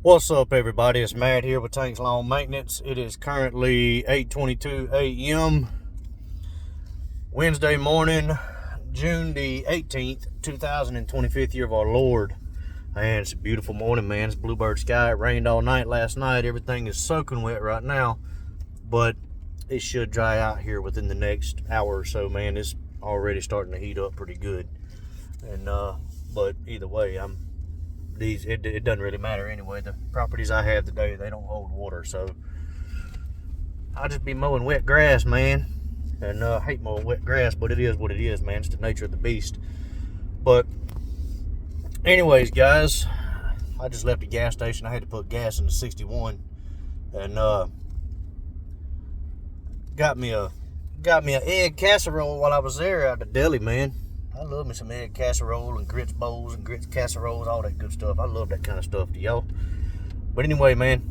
What's up, everybody? It's Matt here with Tanks Lawn Maintenance. It is currently 8:22 a.m. Wednesday morning, June the 18th, 2025th year of our Lord. And it's a beautiful morning, man. It's bluebird sky. It rained all night last night. Everything is soaking wet right now, but it should dry out here within the next hour or so, man. It's already starting to heat up pretty good. And but either way, it doesn't really matter anyway. The properties I have today, they don't hold water, so I'll just be mowing wet grass, man. And I hate mowing wet grass, but it is what it is, man. It's the nature of the beast. But anyways, guys, I just left the gas station. I had to put gas in the 61, and got me a egg casserole while I was there at the deli, man. I love me some egg casserole and grits bowls and grits casseroles, all that good stuff. I love that kind of stuff, y'all. But anyway, man,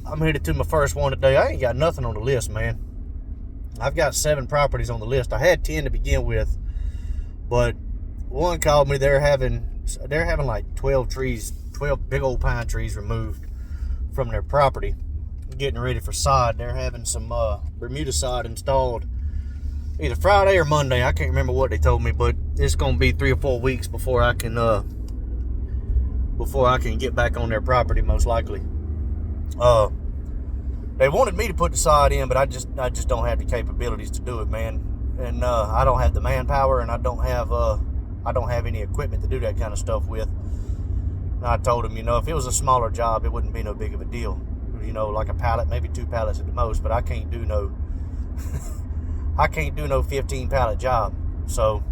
I'm headed to my first one today. I ain't got nothing on the list, man. I've got 7 properties on the list. I had 10 to begin with, but one called me. They're having like 12 big old pine trees removed from their property, getting ready for sod. They're having some Bermuda sod installed either Friday or Monday. I can't remember what they told me, but it's gonna be 3 or 4 weeks before I can get back on their property, most likely. They wanted me to put the sod in, but I just don't have the capabilities to do it, man. And I don't have the manpower, and I don't have any equipment to do that kind of stuff with. And I told them, if it was a smaller job, it wouldn't be no big of a deal. Like a pallet, maybe 2 pallets at the most, but I can't do no 15 pallet job. So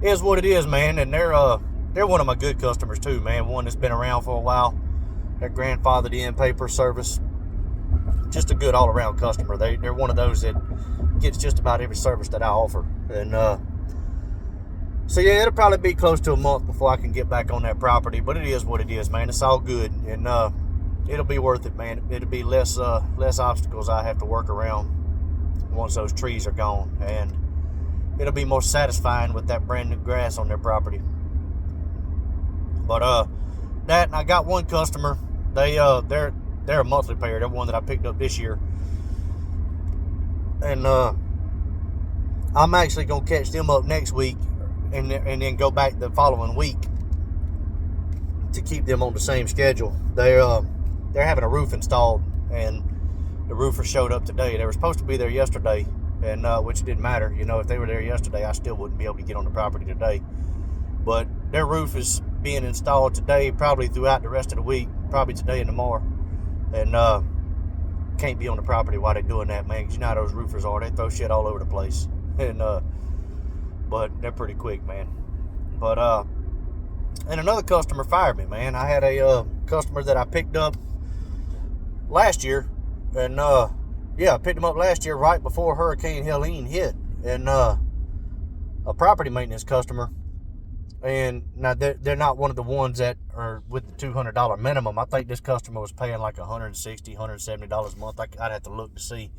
it is what it is, man. And they're one of my good customers too, man. One that's been around for a while. Their grandfathered in paper service. Just a good all around customer. They're one of those that gets just about every service that I offer. And so yeah, it'll probably be close to a month before I can get back on that property. But it is what it is, man. It's all good, and it'll be worth it, man. It'll be less obstacles I have to work around once those trees are gone, and it'll be more satisfying with that brand new grass on their property. But that, and I got one customer. They're a monthly payer. They're one that I picked up this year, and I'm actually gonna catch them up next week, and then go back the following week to keep them on the same schedule. They're having a roof installed, and the roofer showed up today. They were supposed to be there yesterday, and which didn't matter. If they were there yesterday, I still wouldn't be able to get on the property today. But their roof is being installed today, probably throughout the rest of the week, probably today and tomorrow. And can't be on the property while they're doing that, man, because you know how those roofers are. They throw shit all over the place. And but they're pretty quick, man. But and another customer fired me, man. I had a customer that I picked up last year. And I picked them up last year right before Hurricane Helene hit, and a property maintenance customer. And now they're not one of the ones that are with the $200 minimum. I think this customer was paying like $160, $170 a month. I'd have to look to see.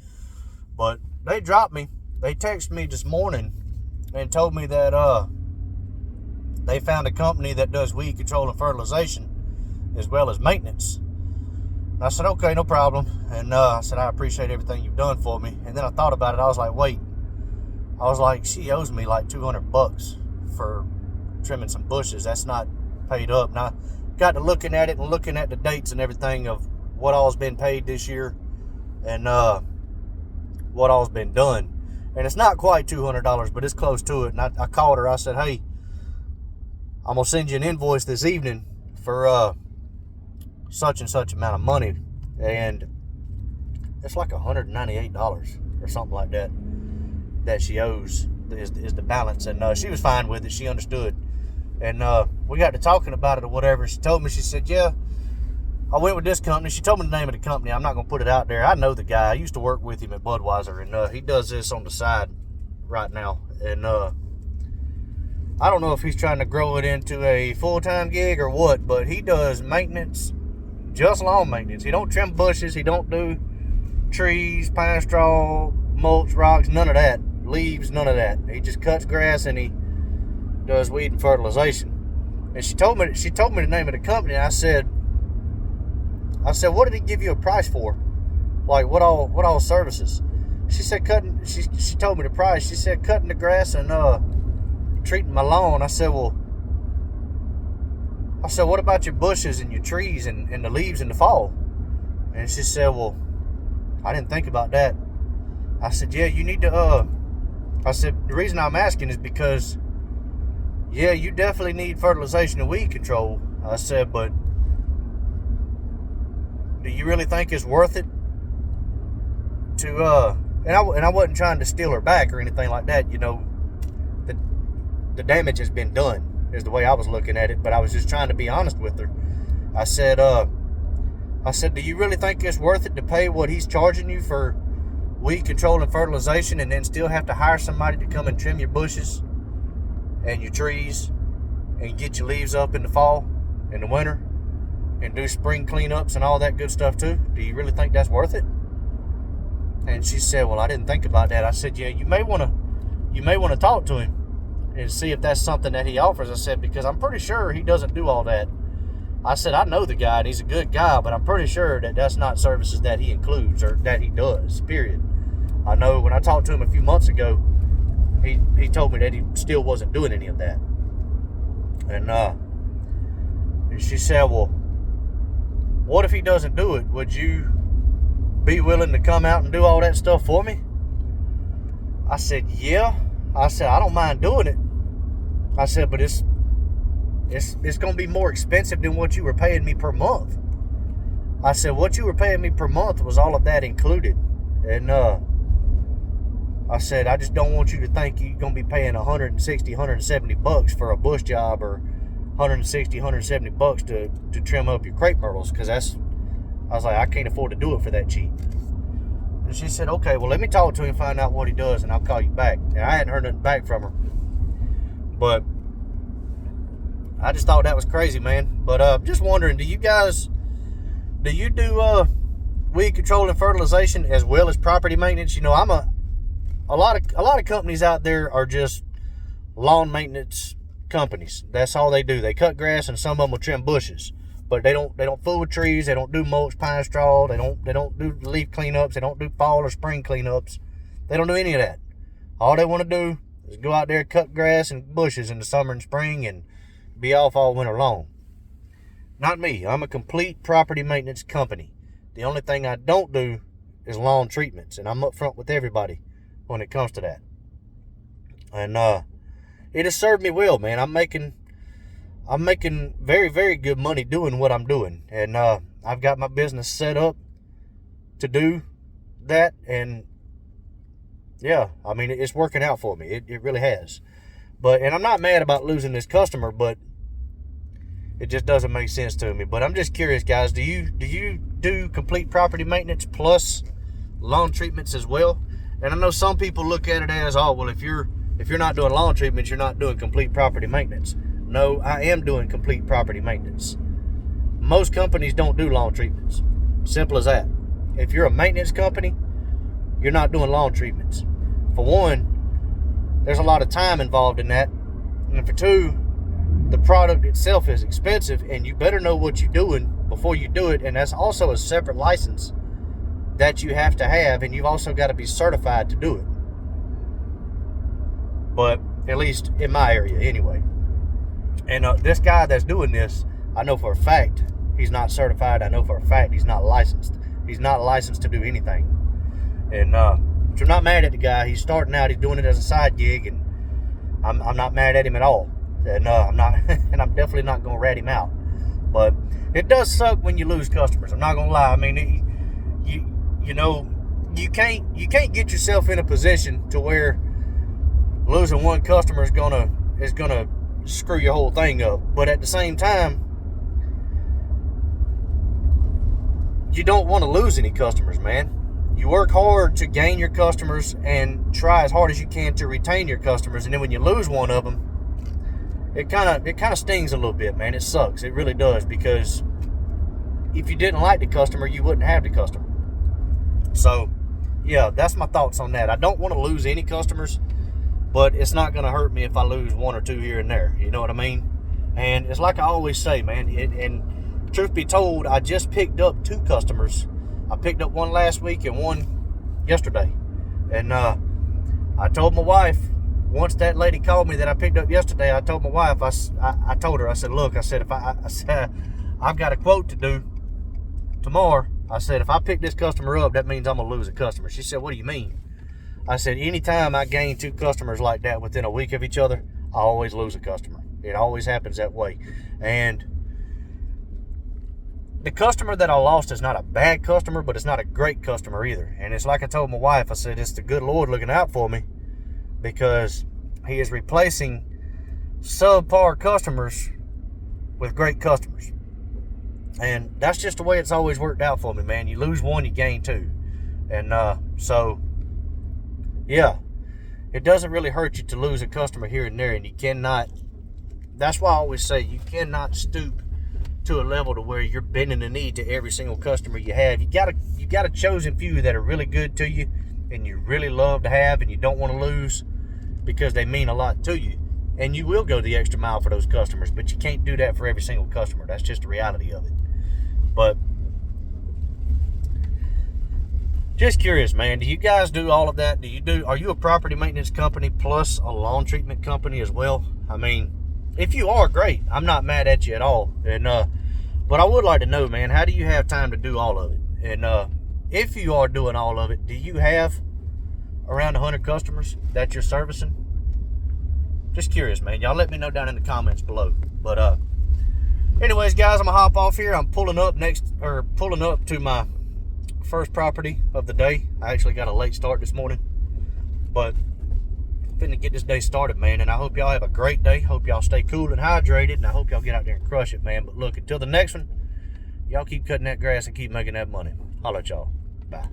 But they dropped me. They texted me this morning and told me that they found a company that does weed control and fertilization as well as maintenance. I said, okay, no problem. And I said, I appreciate everything you've done for me. And then I thought about it. I was like, wait. I was like, she owes me like $200 for trimming some bushes. That's not paid up. And I got to looking at it and looking at the dates and everything of what all's been paid this year and what all's been done. And it's not quite $200, but it's close to it. And I called her. I said, hey, I'm going to send you an invoice this evening for such and such amount of money, and it's like $198 or something like that she owes is the balance. And she was fine with it. She understood, and we got to talking about it or whatever. She told me, she said, yeah, I went with this company. She told me the name of the company. I'm not gonna put it out there. I know the guy. I used to work with him at Budweiser, and he does this on the side right now. And I don't know if he's trying to grow it into a full-time gig or what, but he does maintenance, just lawn maintenance. He don't trim bushes. He don't do trees, pine straw, mulch, rocks, none of that. Leaves, none of that. He just cuts grass and he does weed and fertilization. And she told me the name of the company. And I said, what did he give you a price for? Like what all services? She said she told me the price. She said cutting the grass and treating my lawn. I said, what about your bushes and your trees and the leaves in the fall? And she said, well, I didn't think about that. I said, yeah, you need to I said, the reason I'm asking is because, yeah, you definitely need fertilization and weed control. I said, but do you really think it's worth it to, and I wasn't trying to steal her back or anything like that. You know, the damage has been done is the way I was looking at it, but I was just trying to be honest with her. I said, do you really think it's worth it to pay what he's charging you for weed control and fertilization and then still have to hire somebody to come and trim your bushes and your trees and get your leaves up in the fall and the winter and do spring cleanups and all that good stuff too? Do you really think that's worth it? And she said, well, I didn't think about that. I said, yeah, you may want to talk to him and see if that's something that he offers. I said, because I'm pretty sure he doesn't do all that. I said, I know the guy and he's a good guy, but I'm pretty sure that that's not services that he includes or that he does, period. I know when I talked to him a few months ago, he told me that he still wasn't doing any of that. And she said, well, what if he doesn't do it? Would you be willing to come out and do all that stuff for me? I said, yeah. I said, I don't mind doing it. I said, but it's going to be more expensive than what you were paying me per month. I said, what you were paying me per month was all of that included. And I said, I just don't want you to think you're going to be paying $160, $170 for a bush job or $160, $170 to trim up your crepe myrtles, because I was like, I can't afford to do it for that cheap. And she said, okay, well, let me talk to him and find out what he does, and I'll call you back. And I hadn't heard nothing back from her. But I just thought that was crazy, man. But just wondering, do you do weed control and fertilization as well as property maintenance? You know, a lot of companies out there are just lawn maintenance companies. That's all they do. They cut grass and some of them will trim bushes. But they don't fool with trees. They don't do mulch, pine straw. They don't do leaf cleanups. They don't do fall or spring cleanups. They don't do any of that. All they want to do is go out there, cut grass and bushes in the summer and spring and be off all winter long. Not me. I'm a complete property maintenance company. The only thing I don't do is lawn treatments, and I'm upfront with everybody when it comes to that. And it has served me well, man. I'm making very, very good money doing what I'm doing. And I've got my business set up to do that. And yeah, I mean, it's working out for me. It really has. And I'm not mad about losing this customer, but it just doesn't make sense to me. But I'm just curious, guys, do you do complete property maintenance plus lawn treatments as well? And I know some people look at it as, oh, well, if you're not doing lawn treatments, you're not doing complete property maintenance. No, I am doing complete property maintenance. Most companies don't do lawn treatments. Simple as that. If you're a maintenance company, you're not doing lawn treatments. For one, there's a lot of time involved in that. And for two, the product itself is expensive, and you better know what you're doing before you do it. And that's also a separate license that you have to have, and you've also got to be certified to do it. But at least in my area anyway. And this guy that's doing this, I know for a fact he's not certified. I know for a fact he's not licensed. He's not licensed to do anything. And which I'm not mad at the guy. He's starting out. He's doing it as a side gig, and I'm not mad at him at all. And I'm not, and I'm definitely not going to rat him out. But it does suck when you lose customers. I'm not going to lie. I mean, you know, you can't get yourself in a position to where losing one customer is gonna screw your whole thing up. But at the same time, you don't want to lose any customers, man. You work hard to gain your customers and try as hard as you can to retain your customers. And then when you lose one of them, it kind of stings a little bit, man. It sucks. It really does, because if you didn't like the customer, you wouldn't have the customer. So, yeah, that's my thoughts on that. I don't want to lose any customers, but it's not going to hurt me if I lose one or two here and there. You know what I mean? And it's like I always say, man, and truth be told, I just picked up 2 customers. I picked up one last week and one yesterday. And I told my wife, once that lady called me that I picked up yesterday, I told my wife, I told her, I said, look, I said, I've got a quote to do tomorrow. I said, if I pick this customer up, that means I'm going to lose a customer. She said, what do you mean? I said, anytime I gain 2 customers like that within a week of each other, I always lose a customer. It always happens that way. And the customer that I lost is not a bad customer, but it's not a great customer either. And it's like I told my wife, I said, it's the good Lord looking out for me, because he is replacing subpar customers with great customers. And that's just the way it's always worked out for me, man. You lose one, you gain 2. And so, yeah, it doesn't really hurt you to lose a customer here and there. And you cannot, that's why I always say, you cannot stoop to a level to where you're bending the knee to every single customer you have. You got a chosen few that are really good to you and you really love to have and you don't want to lose because they mean a lot to you. And you will go the extra mile for those customers, but you can't do that for every single customer. That's just the reality of it. But just curious, man, do you guys do all of that? Are you a property maintenance company plus a lawn treatment company as well? I mean, if you are, great. I'm not mad at you at all. And but I would like to know, man, how do you have time to do all of it? And if you are doing all of it, do you have around 100 customers that you're servicing? Just curious, man. Y'all let me know down in the comments below. But anyways, guys, I'm gonna hop off here. I'm pulling up to my first property of the day. I actually got a late start this morning, but I'm finna get this day started, man. And I hope y'all have a great day. Hope y'all stay cool and hydrated, and I hope y'all get out there and crush it, man. But look, until the next one, y'all keep cutting that grass and keep making that money. Holla at y'all. Bye.